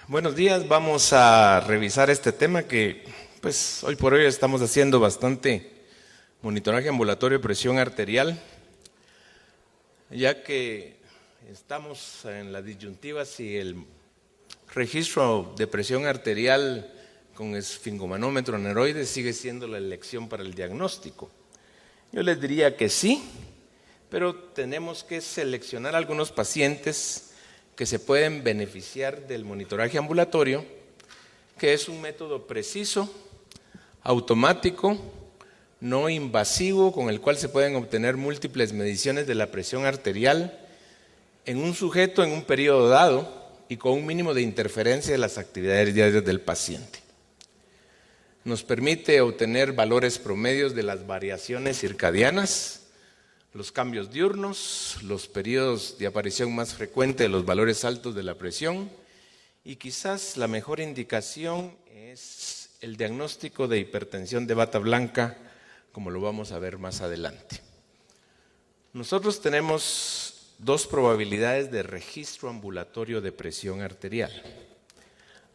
Buenos días, vamos a revisar este tema que pues hoy por hoy estamos haciendo bastante monitoraje ambulatorio de presión arterial, ya que estamos en la disyuntiva si el registro de presión arterial con esfingomanómetro aneroide sigue siendo la elección para el diagnóstico. Yo les diría que sí, pero tenemos que seleccionar algunos pacientes que se pueden beneficiar del monitoraje ambulatorio, que es un método preciso, automático, no invasivo, con el cual se pueden obtener múltiples mediciones de la presión arterial en un sujeto en un periodo dado y con un mínimo de interferencia de las actividades diarias del paciente. Nos permite obtener valores promedios de las variaciones circadianas, los cambios diurnos, los periodos de aparición más frecuente de los valores altos de la presión y quizás la mejor indicación es el diagnóstico de hipertensión de bata blanca, como lo vamos a ver más adelante. Nosotros tenemos dos probabilidades de registro ambulatorio de presión arterial.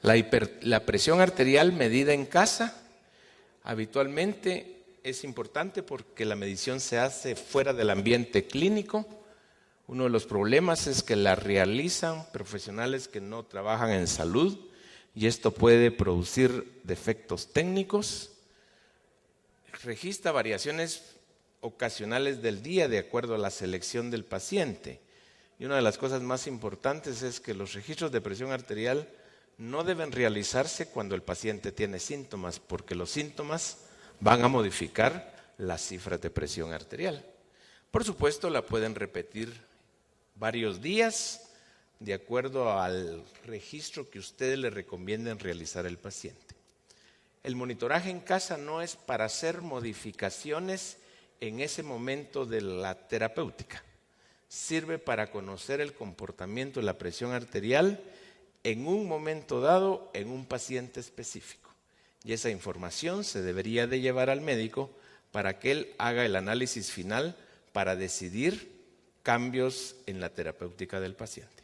La presión arterial medida en casa habitualmente es importante porque la medición se hace fuera del ambiente clínico. Uno de los problemas es que la realizan profesionales que no trabajan en salud y esto puede producir defectos técnicos. Registra variaciones ocasionales del día de acuerdo a la selección del paciente. Y una de las cosas más importantes es que los registros de presión arterial no deben realizarse cuando el paciente tiene síntomas, porque los síntomas van a modificar las cifras de presión arterial. Por supuesto, la pueden repetir varios días de acuerdo al registro que ustedes le recomienden realizar al paciente. El monitoraje en casa no es para hacer modificaciones en ese momento de la terapéutica. Sirve para conocer el comportamiento de la presión arterial en un momento dado en un paciente específico. Y esa información se debería de llevar al médico para que él haga el análisis final para decidir cambios en la terapéutica del paciente.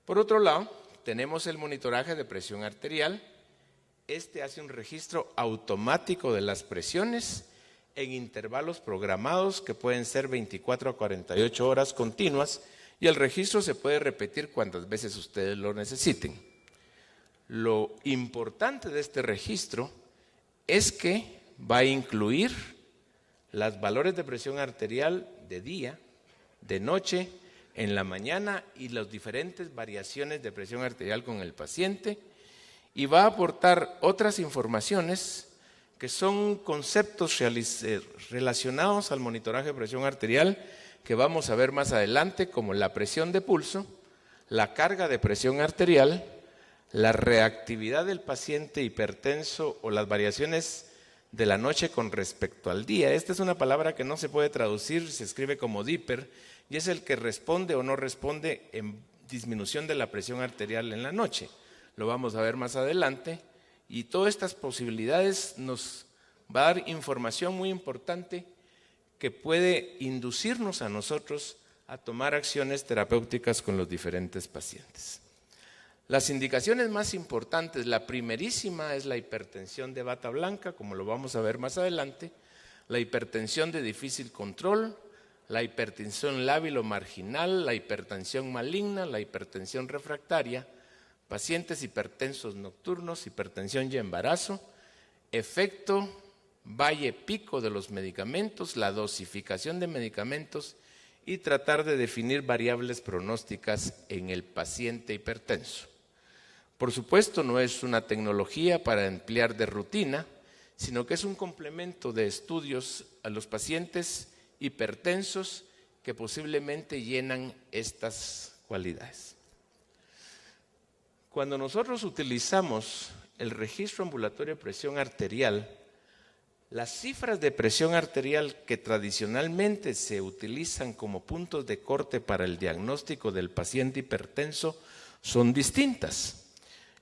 Por otro lado, tenemos el monitoraje de presión arterial. Este hace un registro automático de las presiones en intervalos programados que pueden ser 24 a 48 horas continuas y el registro se puede repetir cuantas veces ustedes lo necesiten. Lo importante de este registro es que va a incluir los valores de presión arterial de día, de noche, en la mañana y las diferentes variaciones de presión arterial con el paciente y va a aportar otras informaciones que son conceptos relacionados al monitoraje de presión arterial que vamos a ver más adelante, como la presión de pulso, la carga de presión arterial, la reactividad del paciente hipertenso o las variaciones de la noche con respecto al día. Esta es una palabra que no se puede traducir, se escribe como DIPER y es el que responde o no responde en disminución de la presión arterial en la noche. Lo vamos a ver más adelante y todas estas posibilidades nos va a dar información muy importante que puede inducirnos a nosotros a tomar acciones terapéuticas con los diferentes pacientes. Las indicaciones más importantes, la primerísima es la hipertensión de bata blanca, como lo vamos a ver más adelante, la hipertensión de difícil control, la hipertensión lábil o marginal, la hipertensión maligna, la hipertensión refractaria, pacientes hipertensos nocturnos, hipertensión y embarazo, efecto valle-pico de los medicamentos, la dosificación de medicamentos y tratar de definir variables pronósticas en el paciente hipertenso. Por supuesto, no es una tecnología para emplear de rutina, sino que es un complemento de estudios a los pacientes hipertensos que posiblemente llenan estas cualidades. Cuando nosotros utilizamos el registro ambulatorio de presión arterial, las cifras de presión arterial que tradicionalmente se utilizan como puntos de corte para el diagnóstico del paciente hipertenso son distintas.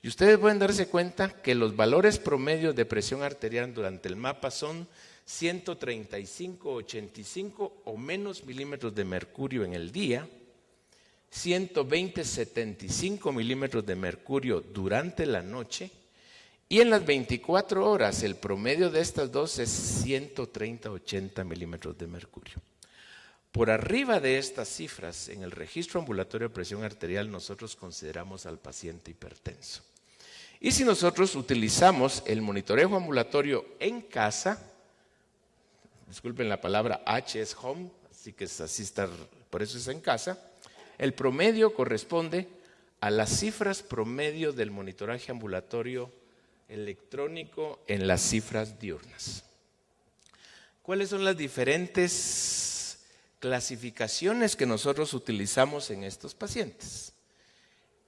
Y ustedes pueden darse cuenta que los valores promedios de presión arterial durante el mapa son 135, 85 o menos milímetros de mercurio en el día, 120,75 milímetros de mercurio durante la noche, y en las 24 horas el promedio de estas dos es 130,80 milímetros de mercurio. Por arriba de estas cifras, en el registro ambulatorio de presión arterial, nosotros consideramos al paciente hipertenso. Y si nosotros utilizamos el monitoreo ambulatorio en casa, disculpen la palabra H es home, así que así está, por eso es en casa, el promedio corresponde a las cifras promedio del monitoraje ambulatorio electrónico en las cifras diurnas. ¿Cuáles son las diferentes clasificaciones que nosotros utilizamos en estos pacientes?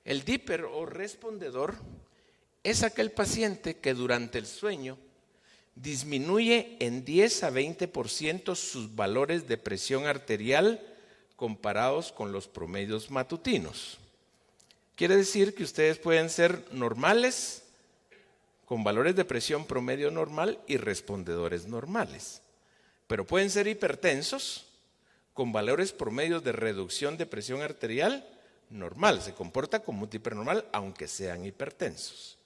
El Dipper o respondedor es aquel paciente que durante el sueño disminuye en 10 a 20% sus valores de presión arterial comparados con los promedios matutinos. Quiere decir que ustedes pueden ser normales, con valores de presión promedio normal y respondedores normales, pero pueden ser hipertensos con valores promedios de reducción de presión arterial normal. Se comporta como un hipernormal aunque sean hipertensos.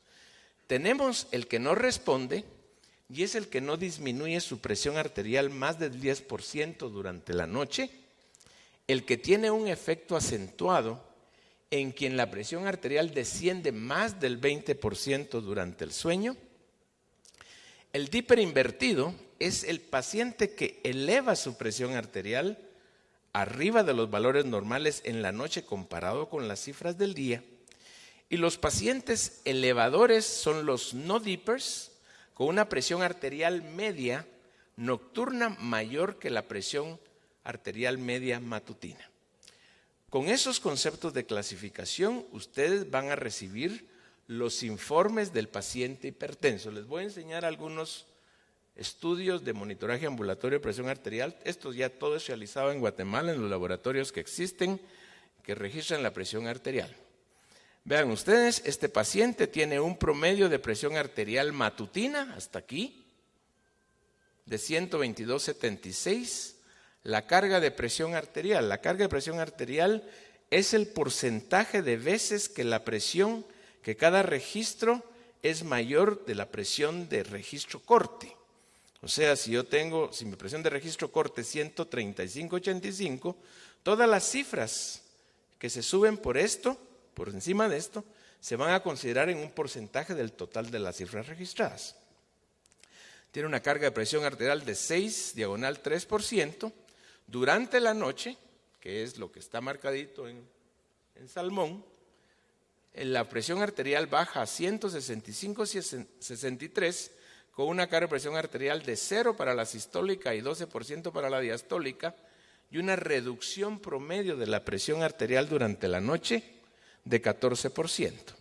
Tenemos el que no responde y es el que no disminuye su presión arterial más del 10% durante la noche, el que tiene un efecto acentuado en quien la presión arterial desciende más del 20% durante el sueño. El Dipper invertido es el paciente que eleva su presión arterial arriba de los valores normales en la noche comparado con las cifras del día. Y los pacientes elevadores son los no dippers con una presión arterial media nocturna mayor que la presión arterial media matutina. Con esos conceptos de clasificación, ustedes van a recibir los informes del paciente hipertenso. Les voy a enseñar algunos estudios de monitoraje ambulatorio de presión arterial. Esto ya todo es realizado en Guatemala, en los laboratorios que existen, que registran la presión arterial. Vean ustedes, este paciente tiene un promedio de presión arterial matutina, hasta aquí, de 122,76. La carga de presión arterial. La carga de presión arterial es el porcentaje de veces que la presión, que cada registro es mayor de la presión de registro corte. O sea, si mi presión de registro corte es 135,85, todas las cifras que se suben por encima de esto, se van a considerar en un porcentaje del total de las cifras registradas. Tiene una carga de presión arterial de 6/3%. Durante la noche, que es lo que está marcadito en salmón, la presión arterial baja a 165/63 con una carga de presión arterial de 0 para la sistólica y 12% para la diastólica, y una reducción promedio de la presión arterial durante la noche de 14%.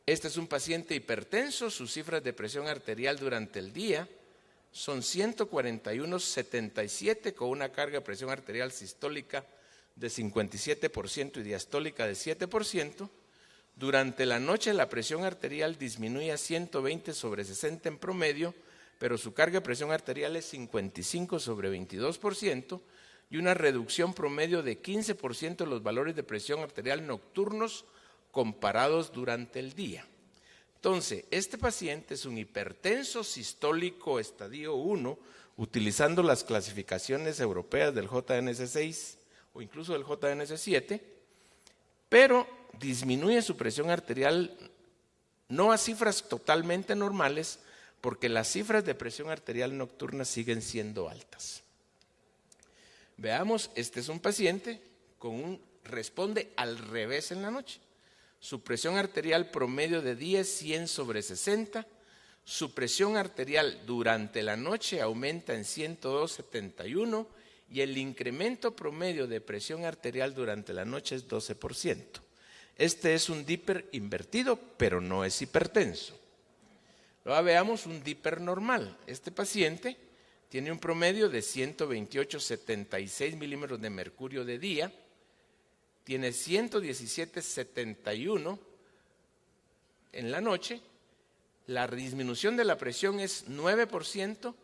Este es un paciente hipertenso. Sus cifras de presión arterial durante el día son 141,77 con una carga de presión arterial sistólica de 57% y diastólica de 7%. Durante la noche la presión arterial disminuye a 120/60 en promedio, pero su carga de presión arterial es 55/22% y una reducción promedio de 15% de los valores de presión arterial nocturnos comparados durante el día. Entonces, este paciente es un hipertenso sistólico estadio 1, utilizando las clasificaciones europeas del JNS6 o incluso del JNS7, pero disminuye su presión arterial no a cifras totalmente normales, porque las cifras de presión arterial nocturna siguen siendo altas. Veamos, este es un paciente responde al revés en la noche. Su presión arterial promedio de 100/60, su presión arterial durante la noche aumenta en 102/71 y el incremento promedio de presión arterial durante la noche es 12%. Este es un Dipper invertido, pero no es hipertenso. Luego veamos un Dipper normal. Este paciente tiene un promedio de 128,76 milímetros de mercurio de día, tiene 117,71 en la noche, la disminución de la presión es 9%,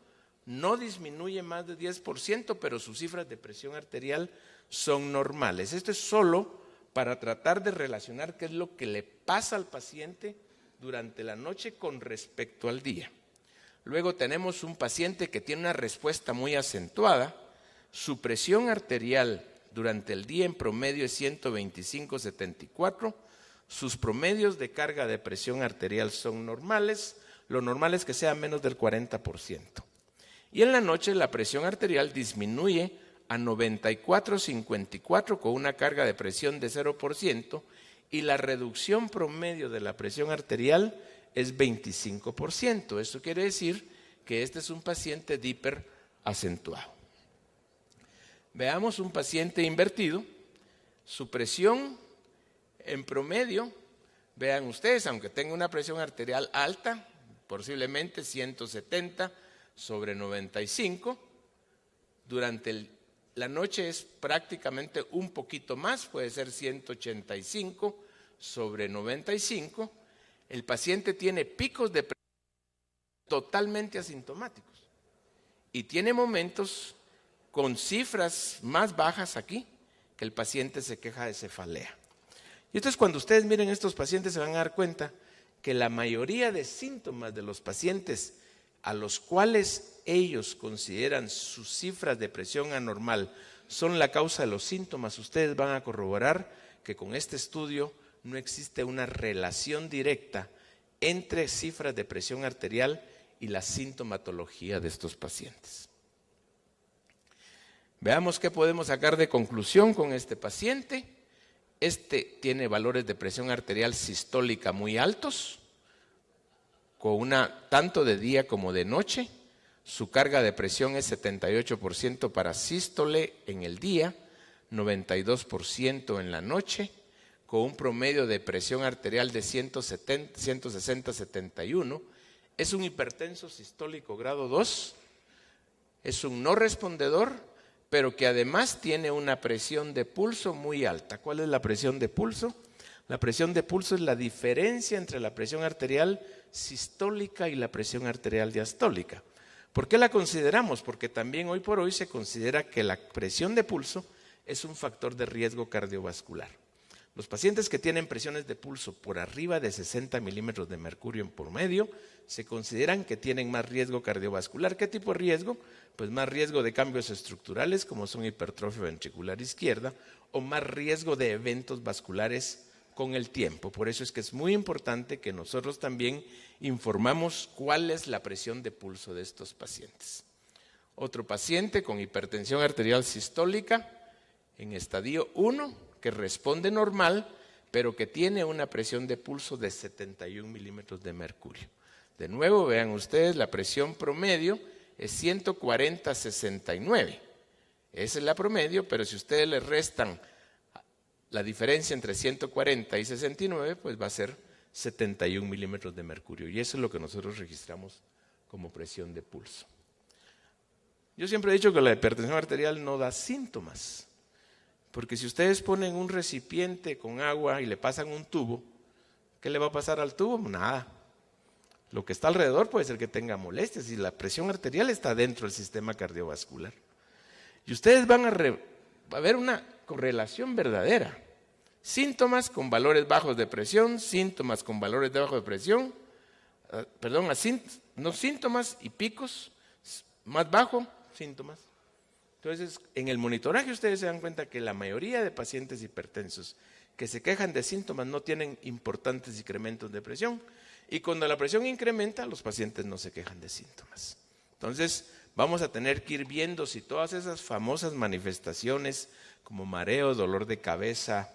no disminuye más de 10%, pero sus cifras de presión arterial son normales. Esto es solo para tratar de relacionar qué es lo que le pasa al paciente durante la noche con respecto al día. Luego tenemos un paciente que tiene una respuesta muy acentuada. Su presión arterial durante el día en promedio es 125/74. Sus promedios de carga de presión arterial son normales. Lo normal es que sea menos del 40%. Y en la noche la presión arterial disminuye a 94/54 con una carga de presión de 0% y la reducción promedio de la presión arterial es 25%. Eso quiere decir que este es un paciente de hiperacentuado. Veamos un paciente invertido. Su presión en promedio, vean ustedes, aunque tenga una presión arterial alta, posiblemente 170/95, durante la noche es prácticamente un poquito más, puede ser 185/95. El paciente tiene picos de presión totalmente asintomáticos y tiene momentos con cifras más bajas aquí, que el paciente se queja de cefalea. Y entonces cuando ustedes miren estos pacientes se van a dar cuenta que la mayoría de síntomas de los pacientes a los cuales ellos consideran sus cifras de presión anormal son la causa de los síntomas, ustedes van a corroborar que con este estudio no existe una relación directa entre cifras de presión arterial y la sintomatología de estos pacientes. Veamos qué podemos sacar de conclusión con este paciente. Este tiene valores de presión arterial sistólica muy altos, con tanto de día como de noche. Su carga de presión es 78% para sístole en el día, 92% en la noche, con un promedio de presión arterial de 160/71. Es un hipertenso sistólico grado 2, es un no respondedor, pero que además tiene una presión de pulso muy alta. ¿Cuál es la presión de pulso? La presión de pulso es la diferencia entre la presión arterial sistólica y la presión arterial diastólica. ¿Por qué la consideramos? Porque también hoy por hoy se considera que la presión de pulso es un factor de riesgo cardiovascular. Los pacientes que tienen presiones de pulso por arriba de 60 milímetros de mercurio en promedio se consideran que tienen más riesgo cardiovascular. ¿Qué tipo de riesgo? Pues más riesgo de cambios estructurales como son hipertrofia ventricular izquierda o más riesgo de eventos vasculares con el tiempo. Por eso es que es muy importante que nosotros también informamos cuál es la presión de pulso de estos pacientes. Otro paciente con hipertensión arterial sistólica en estadio 1 que responde normal, pero que tiene una presión de pulso de 71 milímetros de mercurio. De nuevo, vean ustedes, la presión promedio es 140/69. Esa es la promedio, pero si ustedes le restan la diferencia entre 140 y 69, pues va a ser 71 milímetros de mercurio. Y eso es lo que nosotros registramos como presión de pulso. Yo siempre he dicho que la hipertensión arterial no da síntomas. Porque si ustedes ponen un recipiente con agua y le pasan un tubo, ¿qué le va a pasar al tubo? Nada. Lo que está alrededor puede ser que tenga molestias y la presión arterial está dentro del sistema cardiovascular. Y ustedes van a ver una correlación verdadera. Síntomas con valores bajos de presión, síntomas con valores bajos de presión, no síntomas y picos, más bajo, síntomas. Entonces, en el monitoraje ustedes se dan cuenta que la mayoría de pacientes hipertensos que se quejan de síntomas no tienen importantes incrementos de presión. Y cuando la presión incrementa, los pacientes no se quejan de síntomas. Entonces, vamos a tener que ir viendo si todas esas famosas manifestaciones como mareo, dolor de cabeza,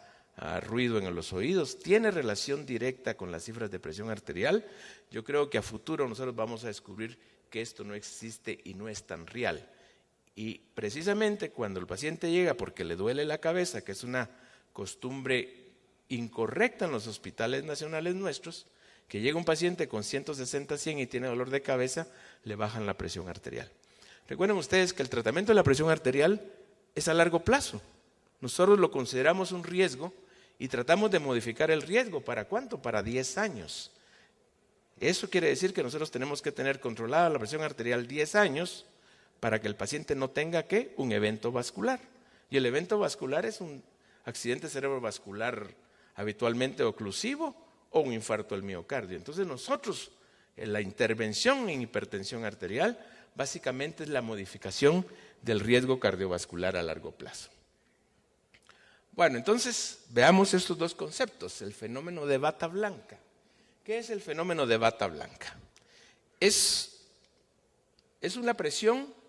ruido en los oídos, tiene relación directa con las cifras de presión arterial. Yo creo que a futuro nosotros vamos a descubrir que esto no existe y no es tan real. Y precisamente cuando el paciente llega porque le duele la cabeza, que es una costumbre incorrecta en los hospitales nacionales nuestros, que llega un paciente con 160/100 y tiene dolor de cabeza, le bajan la presión arterial. Recuerden ustedes que el tratamiento de la presión arterial es a largo plazo. Nosotros lo consideramos un riesgo y tratamos de modificar el riesgo. ¿Para cuánto? Para 10 años. Eso quiere decir que nosotros tenemos que tener controlada la presión arterial 10 años para que el paciente no tenga ¿qué? Un evento vascular. Y el evento vascular es un accidente cerebrovascular habitualmente oclusivo o un infarto del miocardio. Entonces nosotros, la intervención en hipertensión arterial, básicamente es la modificación del riesgo cardiovascular a largo plazo. Bueno, entonces veamos estos dos conceptos, el fenómeno de bata blanca. ¿Qué es el fenómeno de bata blanca? Es una presión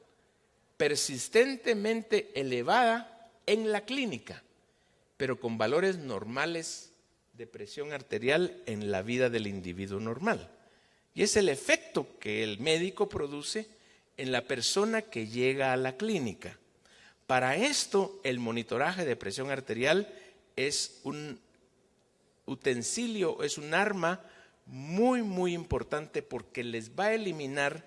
persistentemente elevada en la clínica, pero con valores normales de presión arterial en la vida del individuo normal. Y es el efecto que el médico produce en la persona que llega a la clínica. Para esto, el monitoraje de presión arterial es un utensilio, es un arma muy, muy importante porque les va a eliminar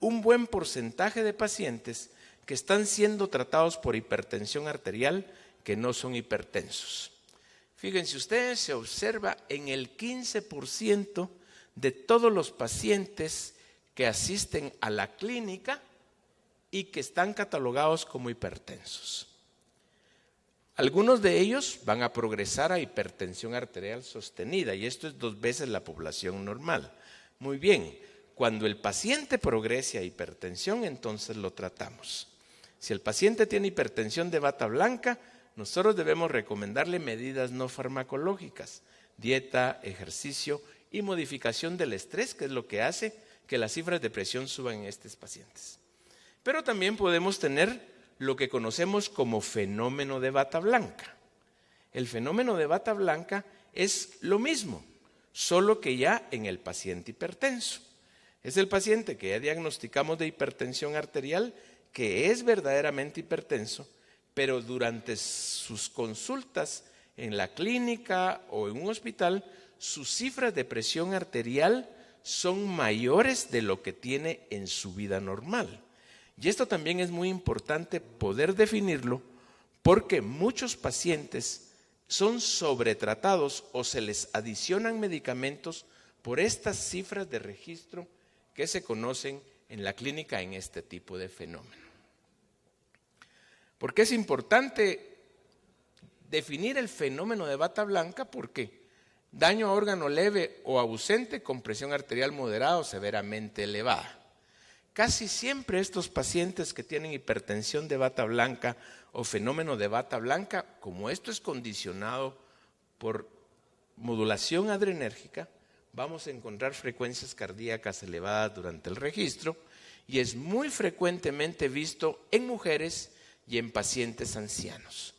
un buen porcentaje de pacientes que están siendo tratados por hipertensión arterial que no son hipertensos. Fíjense ustedes, se observa en el 15% de todos los pacientes que asisten a la clínica y que están catalogados como hipertensos. Algunos de ellos van a progresar a hipertensión arterial sostenida y esto es 2 veces la población normal. Muy bien, cuando el paciente progrese a hipertensión, entonces lo tratamos. Si el paciente tiene hipertensión de bata blanca, nosotros debemos recomendarle medidas no farmacológicas, dieta, ejercicio y modificación del estrés, que es lo que hace que las cifras de presión suban en estos pacientes. Pero también podemos tener lo que conocemos como fenómeno de bata blanca. El fenómeno de bata blanca es lo mismo, solo que ya en el paciente hipertenso. Es el paciente que ya diagnosticamos de hipertensión arterial, que es verdaderamente hipertenso, pero durante sus consultas en la clínica o en un hospital, sus cifras de presión arterial son mayores de lo que tiene en su vida normal. Y esto también es muy importante poder definirlo porque muchos pacientes son sobretratados o se les adicionan medicamentos por estas cifras de registro que se conocen en la clínica en este tipo de fenómeno. ¿Por qué es importante definir el fenómeno de bata blanca? Porque daño a órgano leve o ausente con presión arterial moderada o severamente elevada. Casi siempre estos pacientes que tienen hipertensión de bata blanca o fenómeno de bata blanca, como esto es condicionado por modulación adrenérgica, vamos a encontrar frecuencias cardíacas elevadas durante el registro y es muy frecuentemente visto en mujeres y en pacientes ancianos.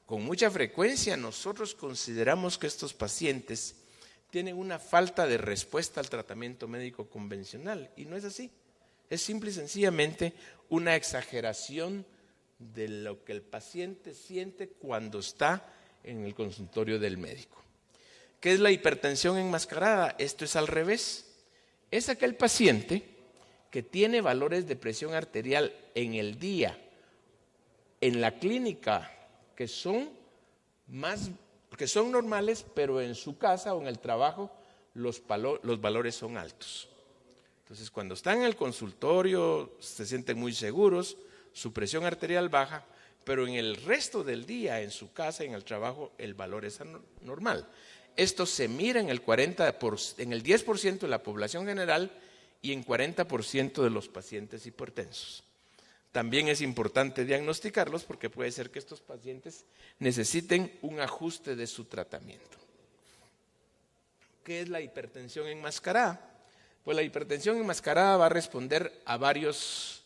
Con mucha frecuencia nosotros consideramos que estos pacientes tienen una falta de respuesta al tratamiento médico convencional y no es así. Es simple y sencillamente una exageración de lo que el paciente siente cuando está en el consultorio del médico. ¿Qué es la hipertensión enmascarada? Esto es al revés. Es aquel paciente que tiene valores de presión arterial en el día, en la clínica, que son normales, pero en su casa o en el trabajo los valores son altos. Entonces, cuando están en el consultorio, se sienten muy seguros, su presión arterial baja, pero en el resto del día, en su casa, en el trabajo, el valor es normal. Esto se mira en el 10% de la población general y en 40% de los pacientes hipertensos. También es importante diagnosticarlos porque puede ser que estos pacientes necesiten un ajuste de su tratamiento. ¿Qué es la hipertensión enmascarada? Pues la hipertensión enmascarada va a responder a varios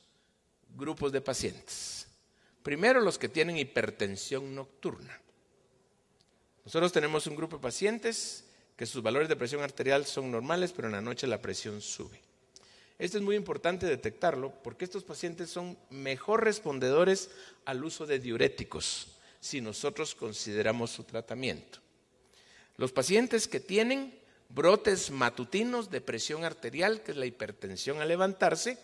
grupos de pacientes. Primero, los que tienen hipertensión nocturna. Nosotros tenemos un grupo de pacientes que sus valores de presión arterial son normales, pero en la noche la presión sube. Esto es muy importante detectarlo porque estos pacientes son mejor respondedores al uso de diuréticos si nosotros consideramos su tratamiento. Los pacientes que tienen brotes matutinos de presión arterial, que es la hipertensión al levantarse,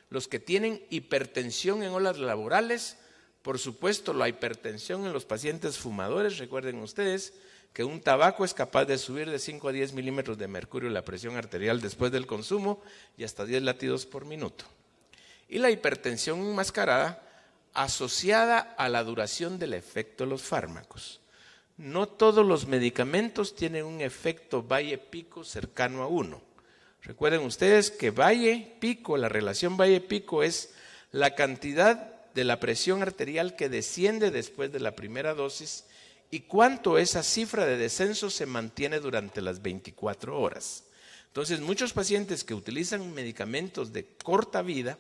los que tienen hipertensión en olas laborales, por supuesto la hipertensión en los pacientes fumadores, recuerden ustedes que un tabaco es capaz de subir de 5 a 10 milímetros de mercurio la presión arterial después del consumo y hasta 10 latidos por minuto. y la hipertensión enmascarada asociada a la duración del efecto de los fármacos. No todos los medicamentos tienen un efecto valle-pico cercano a 1. Recuerden ustedes que valle-pico, la relación valle-pico es la cantidad de la presión arterial que desciende después de la primera dosis y cuánto esa cifra de descenso se mantiene durante las 24 horas. Entonces, muchos pacientes que utilizan medicamentos de corta vida,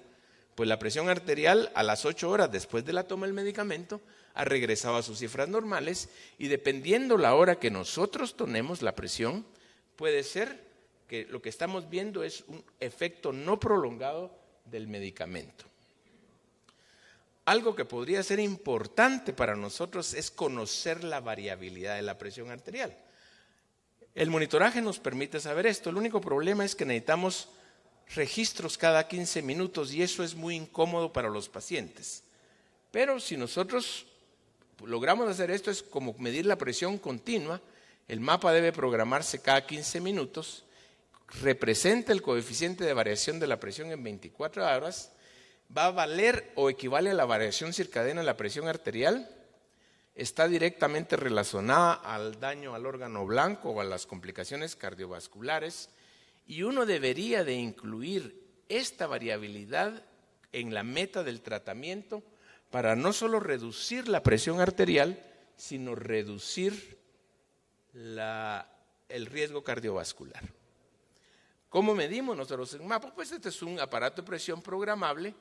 pues la presión arterial a las 8 horas después de la toma del medicamento ha regresado a sus cifras normales y dependiendo la hora que nosotros tomemos la presión, puede ser que lo que estamos viendo es un efecto no prolongado del medicamento. Algo que podría ser importante para nosotros es conocer la variabilidad de la presión arterial. El monitoraje nos permite saber esto. El único problema es que necesitamos registros cada 15 minutos y eso es muy incómodo para los pacientes. Pero si nosotros logramos hacer esto, es como medir la presión continua. El mapa debe programarse cada 15 minutos, representa el coeficiente de variación de la presión en 24 horas, va a valer o equivale a la variación circadiana de la presión arterial, está directamente relacionada al daño al órgano blanco o a las complicaciones cardiovasculares y uno debería de incluir esta variabilidad en la meta del tratamiento para no solo reducir la presión arterial, sino reducir el riesgo cardiovascular. ¿Cómo medimos nosotros el mapa? Pues este es un aparato de presión programable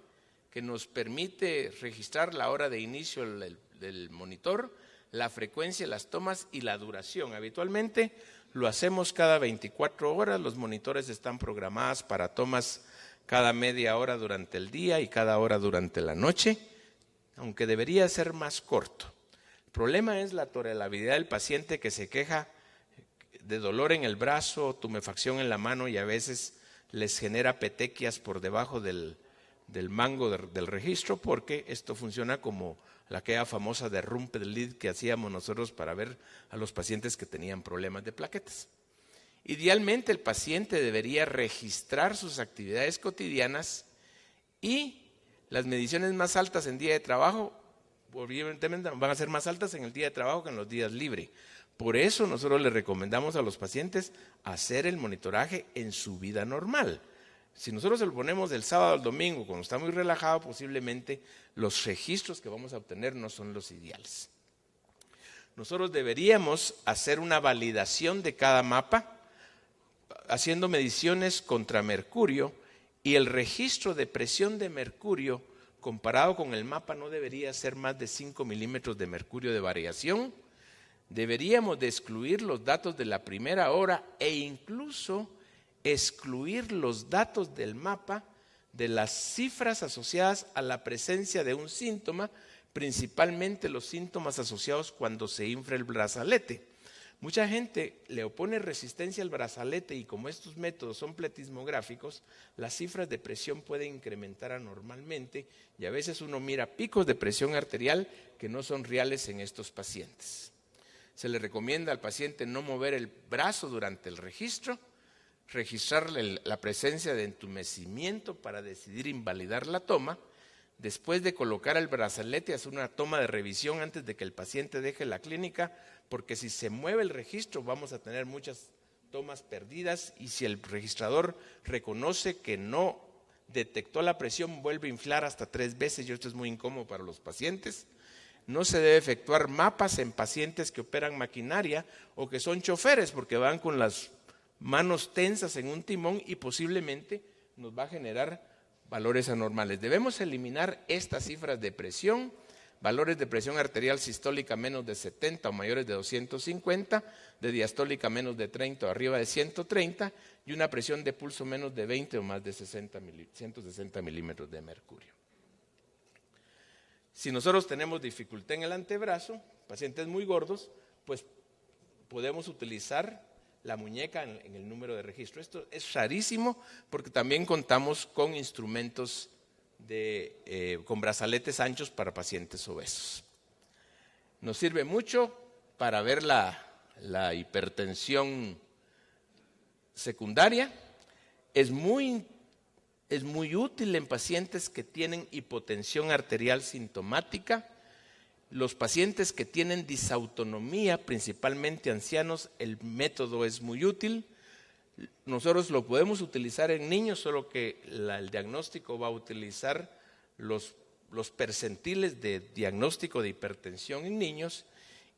que nos permite registrar la hora de inicio del monitor, la frecuencia, las tomas y la duración. Habitualmente lo hacemos cada 24 horas, los monitores están programados para tomas cada media hora durante el día y cada hora durante la noche, aunque debería ser más corto. El problema es la tolerabilidad del paciente que se queja de dolor en el brazo, tumefacción en la mano y a veces les genera petequias por debajo del mango del registro, porque esto funciona como aquella famosa derrumbe del lead que hacíamos nosotros para ver a los pacientes que tenían problemas de plaquetas. Idealmente el paciente debería registrar sus actividades cotidianas y las mediciones más altas en día de trabajo, evidentemente van a ser más altas en el día de trabajo que en los días libres. Por eso nosotros le recomendamos a los pacientes hacer el monitoraje en su vida normal. Si nosotros se lo ponemos del sábado al domingo, cuando está muy relajado, posiblemente los registros que vamos a obtener no son los ideales. Nosotros deberíamos hacer una validación de cada mapa, haciendo mediciones contra mercurio, y el registro de presión de mercurio comparado con el mapa no debería ser más de 5 milímetros de mercurio de variación. Deberíamos de excluir los datos de la primera hora e incluso excluir los datos del mapa de las cifras asociadas a la presencia de un síntoma, principalmente los síntomas asociados cuando se infla el brazalete. Mucha gente le opone resistencia al brazalete y como estos métodos son pletismográficos, las cifras de presión pueden incrementar anormalmente y a veces uno mira picos de presión arterial que no son reales en estos pacientes. Se le recomienda al paciente no mover el brazo durante el registro, registrarle la presencia de entumecimiento para decidir invalidar la toma. Después de colocar el brazalete, hacer una toma de revisión antes de que el paciente deje la clínica, porque si se mueve el registro vamos a tener muchas tomas perdidas y si el registrador reconoce que no detectó la presión, vuelve a inflar hasta 3 veces y esto es muy incómodo para los pacientes. No se debe efectuar mapas en pacientes que operan maquinaria o que son choferes porque van con las manos tensas en un timón y posiblemente nos va a generar valores anormales. Debemos eliminar estas cifras de presión, valores de presión arterial sistólica menos de 70 o mayores de 250, de diastólica menos de 30 o arriba de 130 y una presión de pulso menos de 20 o más de 160 milímetros de mercurio. Si nosotros tenemos dificultad en el antebrazo, pacientes muy gordos, pues podemos utilizar la muñeca en el número de registro. Esto es rarísimo porque también contamos con instrumentos con brazaletes anchos para pacientes obesos. Nos sirve mucho para ver la hipertensión secundaria. Es muy es muy útil en pacientes que tienen hipotensión arterial sintomática. Los pacientes que tienen disautonomía, principalmente ancianos, el método es muy útil. Nosotros lo podemos utilizar en niños, solo que el diagnóstico va a utilizar los percentiles de diagnóstico de hipertensión en niños.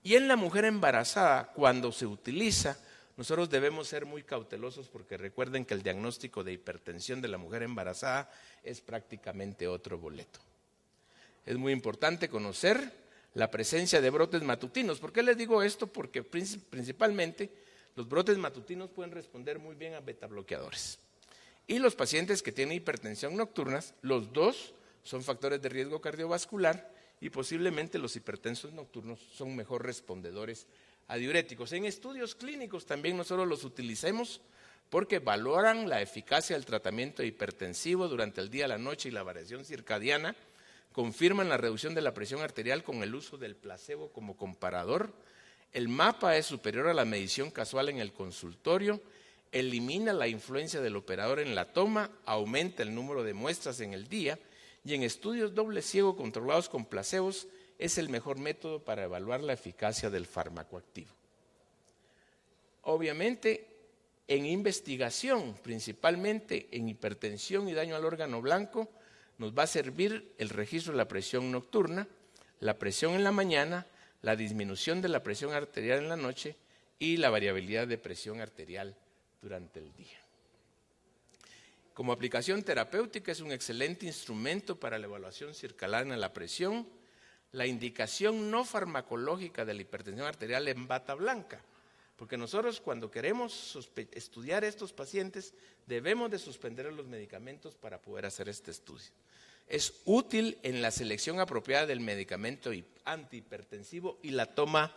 Y en la mujer embarazada, cuando se utiliza, nosotros debemos ser muy cautelosos porque recuerden que el diagnóstico de hipertensión de la mujer embarazada es prácticamente otro boleto. Es muy importante conocer la presencia de brotes matutinos. ¿Por qué les digo esto? Porque principalmente los brotes matutinos pueden responder muy bien a betabloqueadores. Y los pacientes que tienen hipertensión nocturna, los dos son factores de riesgo cardiovascular y posiblemente los hipertensos nocturnos son mejor respondedores a diuréticos. En estudios clínicos también nosotros los utilicemos porque valoran la eficacia del tratamiento hipertensivo durante el día, la noche y la variación circadiana, confirman la reducción de la presión arterial con el uso del placebo como comparador. El mapa es superior a la medición casual en el consultorio, elimina la influencia del operador en la toma, aumenta el número de muestras en el día y en estudios doble ciego controlados con placebos es el mejor método para evaluar la eficacia del fármaco activo. Obviamente, en investigación, principalmente en hipertensión y daño al órgano blanco, nos va a servir el registro de la presión nocturna, la presión en la mañana, la disminución de la presión arterial en la noche y la variabilidad de presión arterial durante el día. Como aplicación terapéutica es un excelente instrumento para la evaluación circadiana de la presión. La indicación no farmacológica de la hipertensión arterial en bata blanca, porque nosotros cuando queremos estudiar estos pacientes debemos de suspender los medicamentos para poder hacer este estudio. Es útil en la selección apropiada del medicamento antihipertensivo y la toma,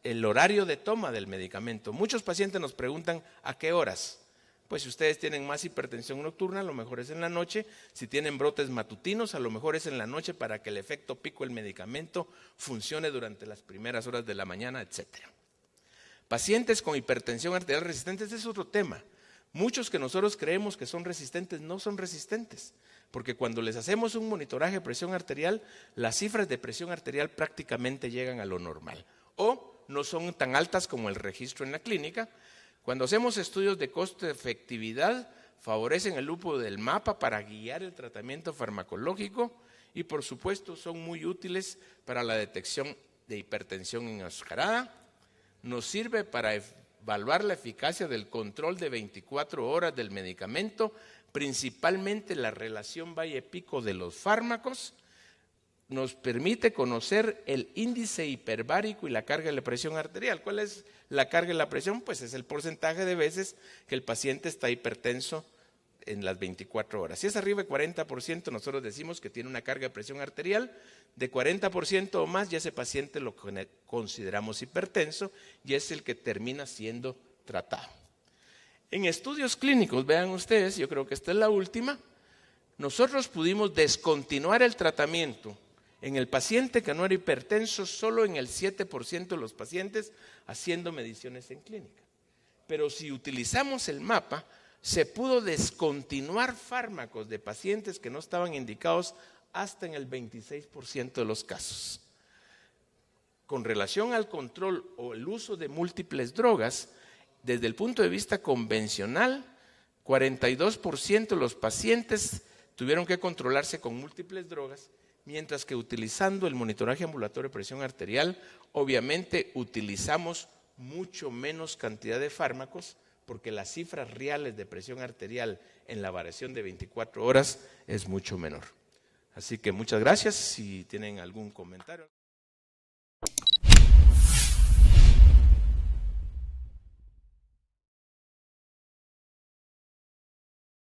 el horario de toma del medicamento. Muchos pacientes nos preguntan ¿a qué horas? Pues si ustedes tienen más hipertensión nocturna, a lo mejor es en la noche. Si tienen brotes matutinos, a lo mejor es en la noche para que el efecto pico del medicamento funcione durante las primeras horas de la mañana, etc. Pacientes con hipertensión arterial resistente, ese es otro tema. Muchos que nosotros creemos que son resistentes no son resistentes, porque cuando les hacemos un monitoraje de presión arterial, las cifras de presión arterial prácticamente llegan a lo normal o no son tan altas como el registro en la clínica. Cuando hacemos estudios de costo-efectividad, favorecen el uso del mapa para guiar el tratamiento farmacológico y por supuesto son muy útiles para la detección de hipertensión enmascarada. Nos sirve para evaluar la eficacia del control de 24 horas del medicamento, principalmente la relación valle-pico de los fármacos. Nos permite conocer el índice hiperbárico y la carga de la presión arterial. ¿Cuál es la carga de la presión? Pues es el porcentaje de veces que el paciente está hipertenso en las 24 horas. Si es arriba de 40%, nosotros decimos que tiene una carga de presión arterial. De 40% o más, ya ese paciente lo consideramos hipertenso y es el que termina siendo tratado. En estudios clínicos, vean ustedes, yo creo que esta es la última, nosotros pudimos descontinuar el tratamiento en el paciente que no era hipertenso solo en el 7% de los pacientes haciendo mediciones en clínica. Pero si utilizamos el mapa, se pudo descontinuar fármacos de pacientes que no estaban indicados hasta en el 26% de los casos. Con relación al control o el uso de múltiples drogas, desde el punto de vista convencional, 42% de los pacientes tuvieron que controlarse con múltiples drogas, mientras que utilizando el monitoraje ambulatorio de presión arterial, obviamente utilizamos mucho menos cantidad de fármacos, porque las cifras reales de presión arterial en la variación de 24 horas es mucho menor. Así que muchas gracias. Si tienen algún comentario.